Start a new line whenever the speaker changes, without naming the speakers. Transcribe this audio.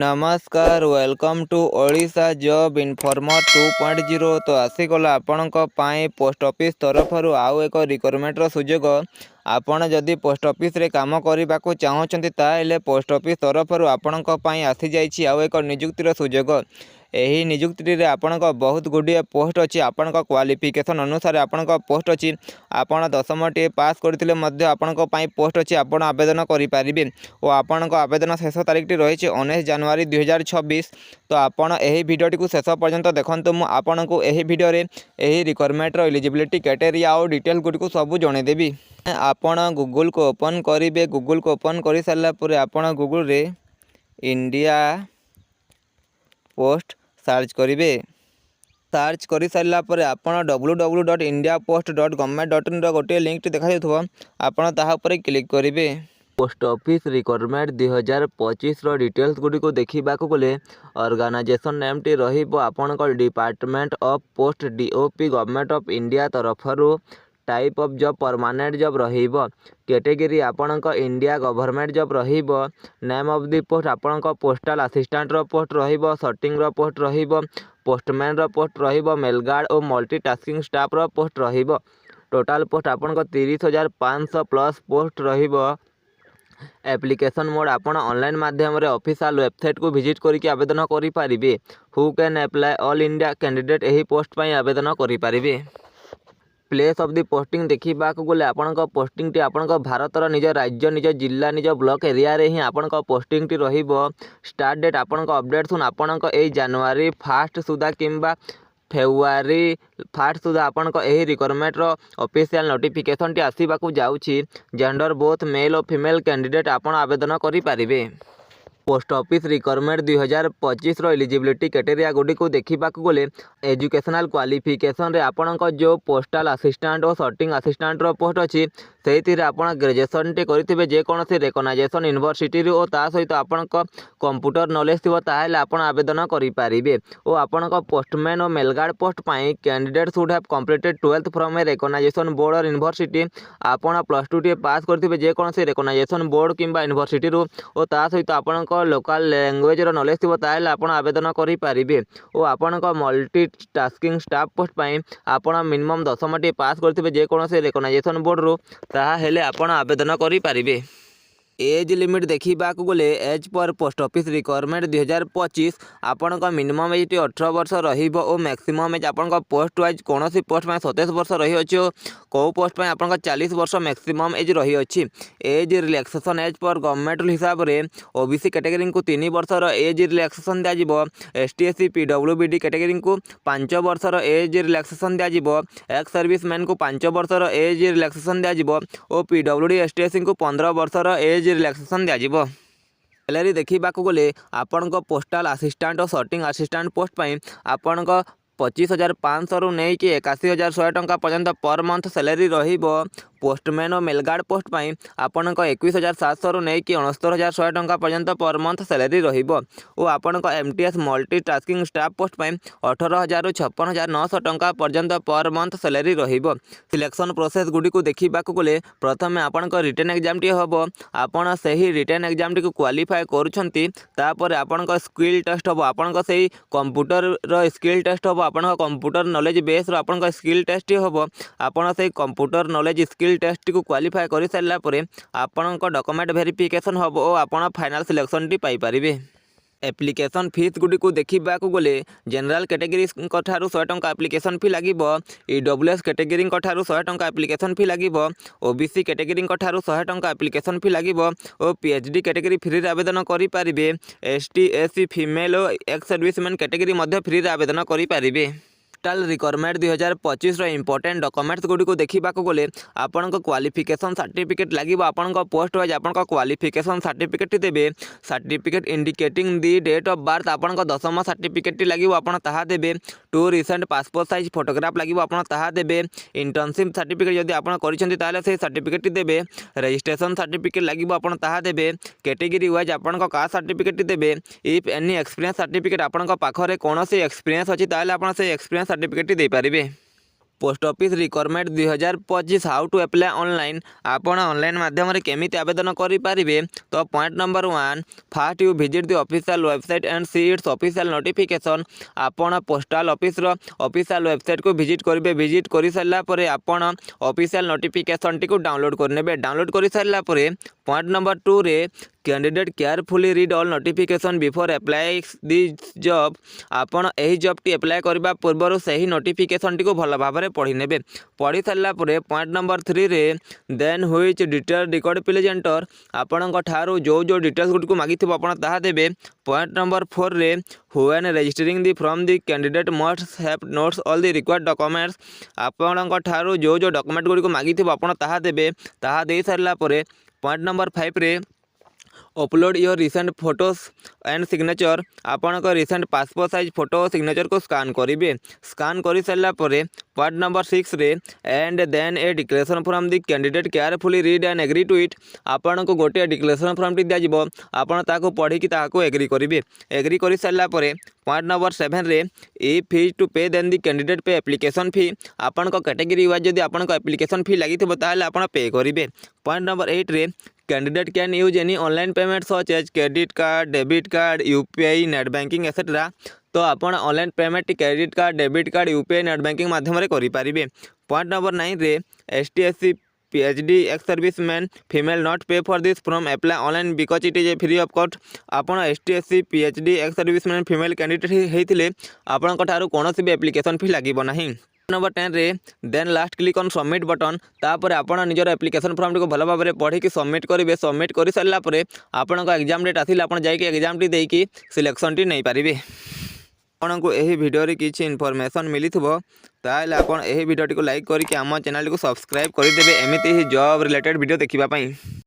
नमस्कार welcome to Odisha job informer 2.0। तो आसीगला आपणक पाई post office तरफ आउ एक रिक्रुटमेंटर सुजोग। आपण जदि पोस्ट ऑफिस रे काम करने को चाहते ताले पोस्ट ऑफिस तरफ आपणक पाई आसी जाइछि आउ एक नियुक्तिर सुजोग। यही नियुक्ति रे आपणक बहुत गुड़िए पोस्ट अच्छी आपण क्वालिफिकेशन अनुसार आपणक पोस्ट अच्छी आपण 10टी पास करथिले मध्य आपणक पाई पोस्ट अच्छी आपण आवेदन करें और आपणक आवेदन शेष तारीख रही 19 जनवरी 2026। तो आपण यही भिडियोटी को शेष पर्यंत देखंतु। मु आपन को यही भिडियो रे यही रिक्वायरमेंट एलिजिबिलिटी क्राइटेरिया और डिटेल गुडी को सब जनईदेवी। आपण गूगल को ओपन करेंगे। गूगल को ओपन कर सारा पर आपण गूगल रे इंडिया पोस्ट सर्च करेंगे। सर्च कर सारा पर आपण www.indiapost.government.in गोटे लिंक देखा आपड़ तापर क्लिक करेंगे। पोस्ट ऑफिस रिक्वायरमेंट 2025 डिटेल्स गुडी को देखा गले ऑर्गेनाइजेशन नेम टी आपणक department of post DOP government of India तरफ type of job permanent job रहिबो। कैटेगरी आपणक इंडिया गवर्नमेंट जॉब रहिबो। नेम ऑफ द पोस्ट आपणक पोस्टल असिस्टेंट रो पोस्ट रहिबो। सॉर्टिंग रो पोस्ट रहिबो। पोस्टमैन रो पोस्ट रहिबो। मेलगार्ड और मल्टीटास्किंग स्टाफ रो पोस्ट रहिबो। टोटाल पोस्ट आपणक 30,500 प्लस पोस्ट रहिबो। एप्लिकेशन मोड आपण ऑनलाइन माध्यम रे ऑफिशियल वेबसाइट को विजिट करके आवेदन करि पारिबे। Who can apply all India candidate यही पोस्ट पई आवेदन करि पारिबे। प्लेस ऑफ द पोस्टिंग देखा गले आपण पोस्टिंग टी आपण भारतर निज राज्य निज जिला निज ब्लॉक एरिया रे ही आपण पोस्टिंग टी रहिबो। स्टार्ट डेट आपण अपडेट सुन आपण जनवरी 1 सुधा किंबा फेब्रुआरी 1 सुधा आपण यही रिक्वायरमेंट ऑफिशियल नोटिफिकेशन टी आसीबाकू जाउछि। जेंडर बोथ मेल और फीमेल कैंडिडेट आपण आवेदन करि पारिबे। Post office requirement 2025 eligibility criteria गुडी को देखा गले एजुकेशनल क्वालिफिकेशन रे आपणक जो पोस्टल असिस्टेंट और सॉर्टिंग असिस्टेंट रो पोस्ट अच्छी से आपण ग्रेजुएशन टे करेंगे जेकोसी रेकग्नाइजेशन यूनिवर्सिटी और ता सहित आपणक कंप्यूटर नॉलेज थी ताहले आपण आवेदन करें। और आपणक पोस्टमैन और मेलगार्ड पोस्ट पाई candidate should have completed 12th from a recognization board और यूनिवर्सिटी। आपण +2 टे पास करेंगे जेकोसी रेकग्नाइजेशन बोर्ड किंबा यूनिवर्सिटी और ता सहित आपण लोकल लैंग्वेज रो नॉलेज थी ताहले आपण आवेदन करें। और आपणक मल्टी टास्किंग स्टाफ पोस्ट पाई आपण मिनिमम 10टी पास करेंगे जेकोसी रेकग्नाइजेशन बोर्ड रू ताहले आपण आवेदन करें। एज लिमिट देखा गले एज पर पोस्ट ऑफिस रिक्वायरमेंट 2025 आपणक मिनिमम एज 18 वर्ष रहिबो और मैक्सिमम एज आपणक पोस्ट वाइज कौन सी पोस्ट में 27 वर्ष रही अच्छी और कौ पोस्ट में आपणक 40 वर्ष मैक्सिमम एज रही अच्छी। एज रिलैक्सेशन एज पर गवर्नमेंट हिसाब से ओबीसी कैटेगरी को 3 वर्षर एज रिलैक्सेशन दिज्व। एसटी एससी पीडब्ल्यूबीडी कैटेगरी को 5 वर्षर एज रिलैक्सेशन दिज्व। एक्स सर्विसमैन को 5 वर्षर एज रिलैक्सेशन दिज्व और पीडब्ल्यूडी एसटी एससी को 15 वर्षर एज रिलैक्सेशन दिज्व। सैलरी देखा गले आपण पोस्टल असिस्टेंट और सॉर्टिंग असिस्टेंट पोस्ट पाई आपण 25,500 रु नहीं कि 81,100 टंका पर्यंत पर मंथ सैलरी रहिबो। पोस्टमैन और मेलगार्ड पोस्ट पाई आपण 21,700 रु नहीं कि 69,100 टंका पर्यंत पर मंथ सैलरी रहिबो। और आपण MTS multi tasking staff post पाई 18,000 रु 56,900 टंका पर्यंत पर मंथ सैलरी रहिबो। सिलेक्शन प्रोसेस गुडी को देखा गले प्रथम आपण रिटन एग्जाम टी हम आपण से ही रिटन एग्जाम टी को क्वालिफाई करुछंती तापर आपण स्किल टेस्ट हम आपण से कंप्यूटर रो स्किल टेस्ट हम आपण कंप्यूटर नॉलेज बेस रो आपण स्किल टेस्ट हम आपण से कंप्यूटर नॉलेज स्किल टेस्ट को क्वालिफाई कर सारा पर आपण डॉक्यूमेंट वेरिफिकेशन हम और आपण फाइनल सिलेक्शन टी पाई परिबे। एप्लिकेशन फीस गुडी को देखा गले जनरल कैटेगरी ठारू 100 टंका एप्लिकेशन फी लगे। ईडब्ल्यूएस कैटेगरी ठारू 100 टंका एप्लिकेशन फी लगे। ओबीसी कैटेगरी ठारू 100 टंका एप्लिकेशन फी लगे। और पीएचडी कैटेगरी फ्री आवेदन करें। एसटी एससी फीमेल और एक्स सर्विसमैन कैटेगरी फ्री आवेदन करें। टोटल रिक्वायरमेंट 2025 इंपोर्टेंट डॉक्यूमेंट्स गुडी को देखा गले आपण क्वालिफिकेशन सर्टिफिकेट लगे। आपण पोस्ट वाइज आपण क्वालिफिकेशन सर्टिफिकेट देवे। Certificate indicating the date of birth आपण 10मा सर्टिफिकेट लगे आपण ताहा देवे। 2 रिसेंट पासपोर्ट साइज फोटोग्राफ लगे आपण ताहा देवे। इंटर्नशिप सर्टिफिकेट जदि आपण करिसेंती ताले से सर्टिफिकेट देवे। रजिस्ट्रेशन सर्टिफिकेट लगे आपण ताहा देवे। कैटेगरी वाइज आपण कास्ट सर्टिफिकेट देवे। इफ एनी एक्सपीरियंस सर्टिफिकेट आपण पाखरे कौन से एक्सपीरियंस अच्छी ताले आपण से एक्सपीरियंस सर्टिफिकेट दे पारिबे। Post office requirement 2025 how to apply online आपण ऑनलाइन माध्यम केमिति आवेदन करें तो point number 1 first you visit the official website and see its official notification आपण पोस्टल ऑफिस रो ऑफिशियल वेबसाइट को विजिट करेंगे विजिट कर सारा पर आपण ऑफिशियल नोटिफिकेशन टी को डाउनलोड करने डाउनलोड कर सारा पर पॉइंट नंबर 2 रे candidate carefully read all notification before apply this job आपण एही जॉब टी अप्लाई करबा पूर्व सही नोटिफिकेशन टी को भल भाव में पढ़ी नेबे पढ़ी सारा पर पॉइंट नंबर 3 रे then which detail record please enter आपण ठारू जो जो डिटेल्स गुड को मागिथिबो आपण ताहा देबे पॉइंट नंबर 4 रे when registering the from the candidate must have notes all the required documents आपण ठारू जो जो डॉक्यूमेंट गुड को मागिथिबो आपण ताहा देबे ताहा दे सारा पर पॉइंट नंबर 5 रे upload your recent photos and signature आपण को recent passport size photo signature को स्कान करेंगे स्कान कर सारा पर पॉइंट नंबर 6 रे and then a declaration from the candidate carefully read and agree to it आपण को गोटे डिक्लेरेशन फॉर्म टी दिज्व आपण ताको पढ़ी ताको एग्री करेंगे एग्री कर सारा पर पॉइंट नंबर 7 रे ई फी टू पे देन दी कैंडिडेट पे एप्लिकेशन फी आपण को कैटेगरी वाइज जदि आपण को एप्लिकेशन फी लगी ताले आपण पे करेंगे पॉइंट नंबर 8 रे candidate can use any online payment such as credit card debit card UPI net banking etcetera तो आपण online payment credit card debit card UPI net banking माध्यम करें पॉइंट नंबर 9 रे ST SC PhD ex serviceman female not pay for this form apply online because it is a free of cost आपण ST SC PhD ex serviceman female candidate होते आपण कौन भी application फी लगे ना नंबर 10 रे then last click on submit button तापर आपण निजर एप्लिकेशन फॉर्म को भल भाव में पढ़ी सबमिट करेंगे सबमिट कर सारा पर आपण एग्जाम डेट आसिले आपण जाइए एग्जाम टी देकी सिलेक्शन टी नहीं पारे आपन को यही वीडियो रे किछि इन्फॉर्मेशन मिली थबो ताले आपण यही वीडियो टी को लाइक करके आम चैनल को सब्सक्राइब कर देबे एमिति ही जॉब रिलेटेड वीडियो देखिबा पई।